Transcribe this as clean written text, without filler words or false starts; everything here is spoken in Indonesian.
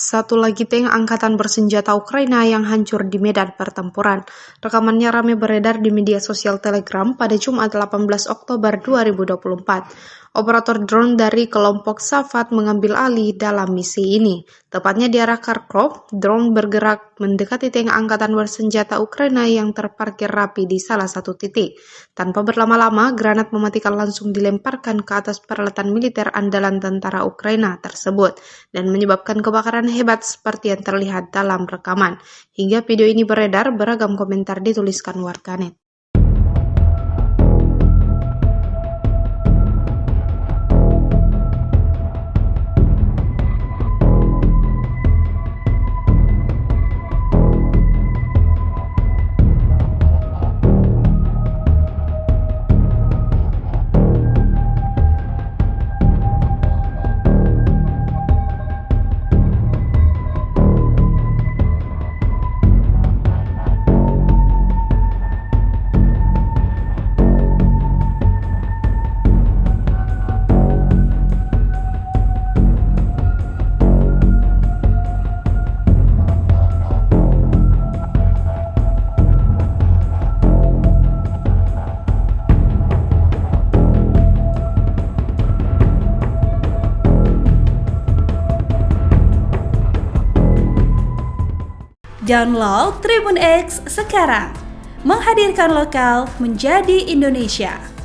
satu lagi tank angkatan bersenjata Ukraina yang hancur di medan pertempuran. Rekamannya ramai beredar di media sosial Telegram pada Jumat 18 Oktober 2024. Operator drone dari kelompok Safad mengambil alih dalam misi ini. Tepatnya di arah Kharkov, drone bergerak mendekati tank angkatan bersenjata Ukraina yang terparkir rapi di salah satu titik. Tanpa berlama-lama, granat mematikan langsung dilemparkan ke atas peralatan militer andalan tentara Ukraina tersebut dan menyebabkan kebakaran hebat seperti yang terlihat dalam rekaman. Hingga video ini beredar, beragam komentar dituliskan warganet. Download Tribun X sekarang, menghadirkan lokal menjadi Indonesia.